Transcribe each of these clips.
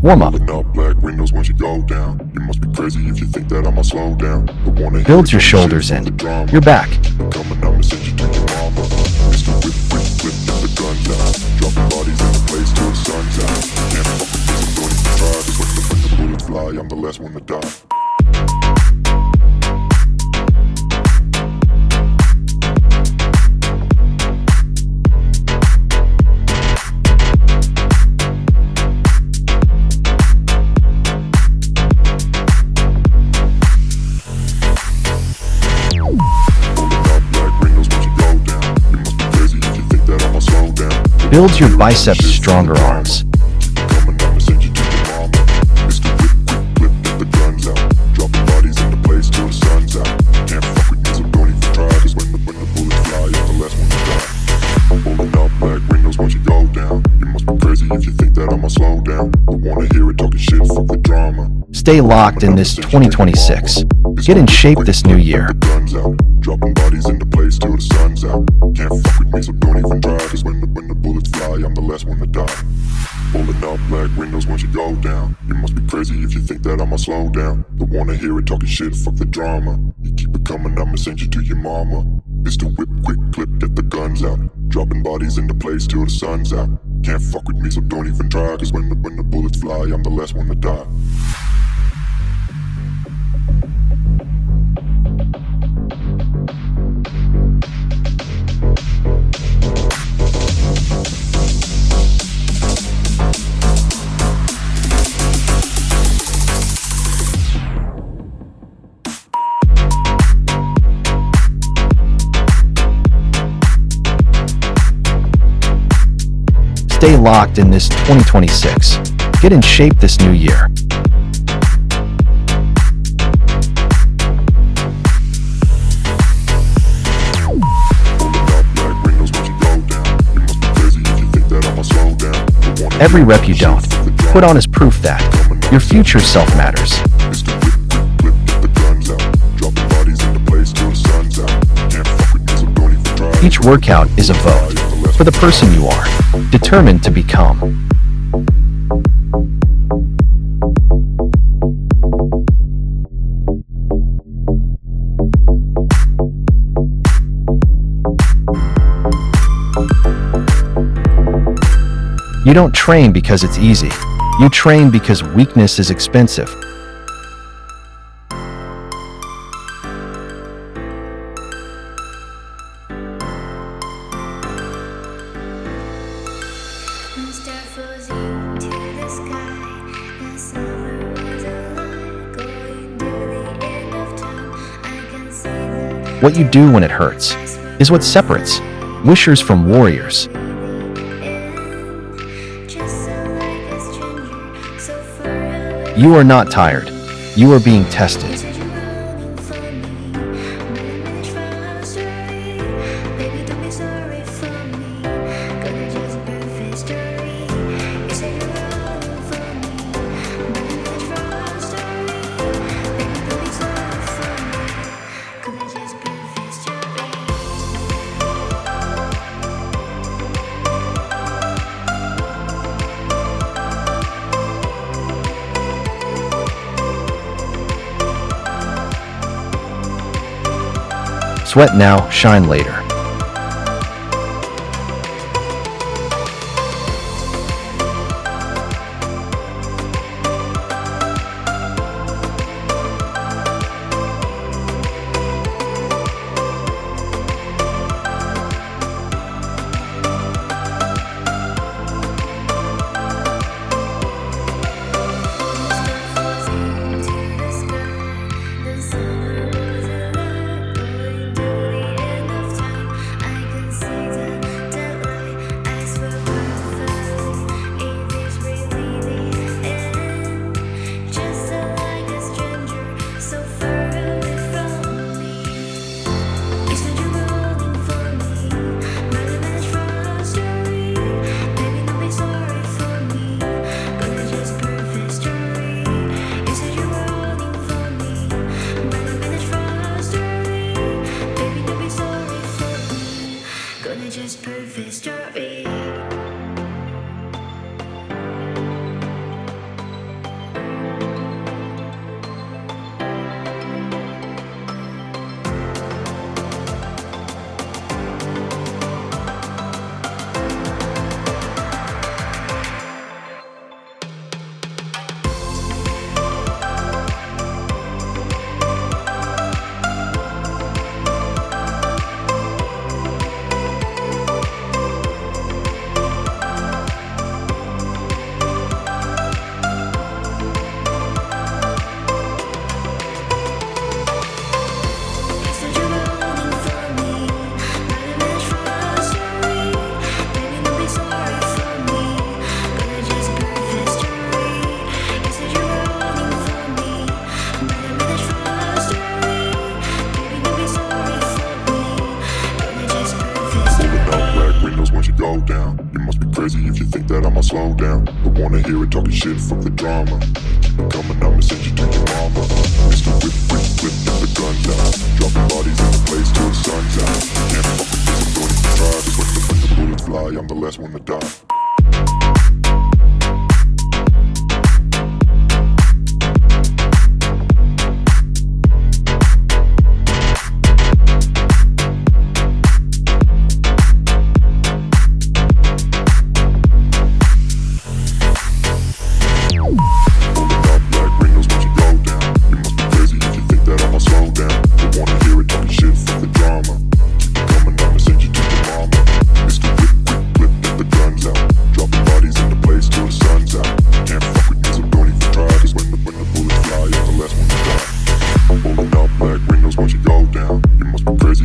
Warm up. Black windows once you go down. You must be crazy if you think that I'ma slow down. Build your shoulders in. You're back. Coming, I'ma send you to your mama. Mr. Whip, whip, whip, get the guns out. Dropping bodies in the place till the sun's out. Can't fuck with me, so don't even try. Cause when the bullets fly, I'm the last one to die. Build your biceps stronger arms. Coming, I'ma send you to your mama. Mr. Whip, whip, whip, get the guns out. Dropping bodies in the place till the sun's out. Can't fuck with me, so don't even try. Cause when the bullets fly, I'm the last one to die. Pulling up black windows once you go down. You must be crazy if you think that I'ma slow down. Don't wanna hear it talking shit, fuck the drama. Stay locked in this 2026. Get in shape this new year. Guns out. Dropping bodies in the place till the sun's out. Can't fuck with me, so don't even try. Cause when the bullets fly, I'm the last one to die. Pulling up black windows once you go down. You must be crazy if you think that I'ma slow down. Don't wanna hear it talking shit, fuck the drama. You keep it coming, I'ma send you to your mama. Mr. Whip, quick clip, get the guns out. Dropping bodies in the place till the sun's out. Can't fuck with me, so don't even try. Cause when the bullets fly, I'm the last one to die. Stay locked in this 2026. Get in shape this new year. Every rep you don't put on is proof that your future self matters. Each workout is a vote for the person you are determined to become. You don't train because it's easy. You train because weakness is expensive. What you do when it hurts is what separates wishers from warriors. You are not tired. You are being tested. Sweat now, shine later. slow down. Don't wanna hear it talking shit, fuck the drama. Keep it coming, I'ma send you to your mama. Mr. Whip, whip, whip, get the guns out. Dropping bodies in the place till the sun's out. Can't fuck with this, I'm going to try. Cause when the bullets fly, I'm the last one to die.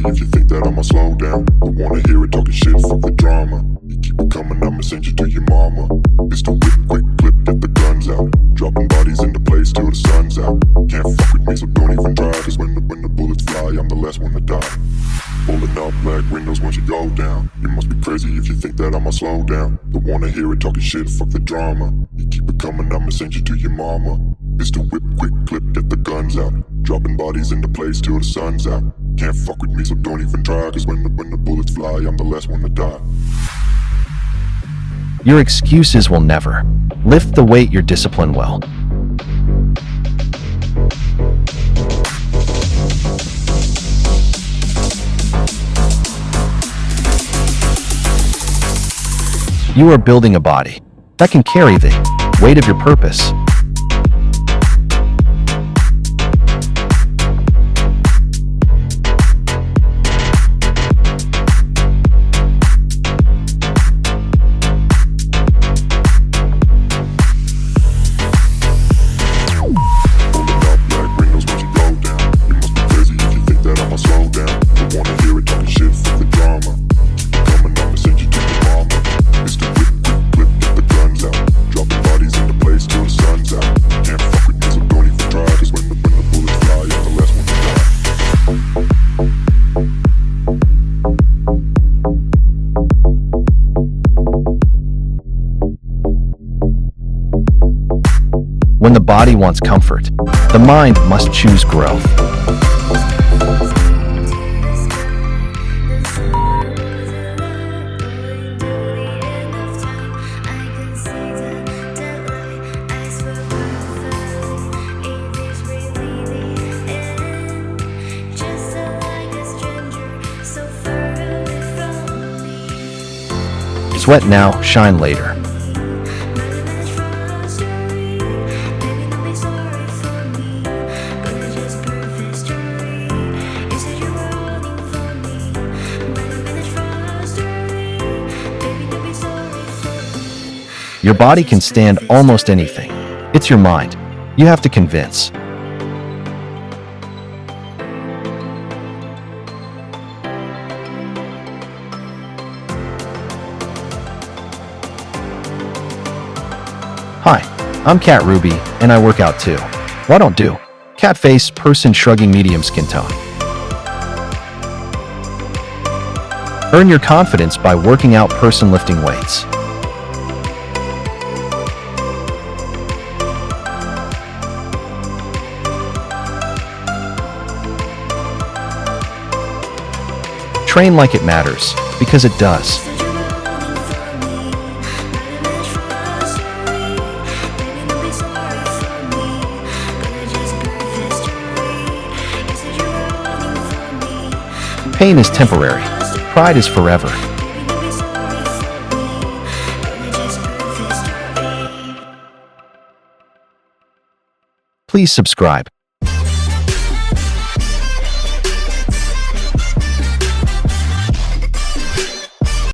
If you think that I'ma slow down, don't wanna hear it talking shit, fuck the drama. You keep it coming, I'ma send you to your mama. It's the whip, quick clip, get the guns out. Dropping bodies into place till the sun's out. Can't fuck with me, so don't even try. Cause when the bullets fly, I'm the last one to die. Pulling up black windows once you go down. You must be crazy if you think that I'ma slow down. Don't wanna hear it talking shit, fuck the drama. You keep it coming, I'ma send you to your mama. It's the whip, quick clip, get the guns out. Dropping bodies into place till the sun's out. Can't fuck with me, so don't even try. Cause when the bullets fly, I'm the last one to die. Your excuses will never lift the weight your discipline will. You are building a body that can carry the weight of your purpose. When the body wants comfort, the mind must choose growth. Sweat now, shine later. Your body can stand almost anything. It's your mind. You have to convince. Hi, I'm Cat Ruby, and I work out too. Why don't do? Cat face, person shrugging, medium skin tone. Earn your confidence by working out, person lifting weights. Train like it matters, because it does. Pain is temporary. Pride is forever. Please subscribe.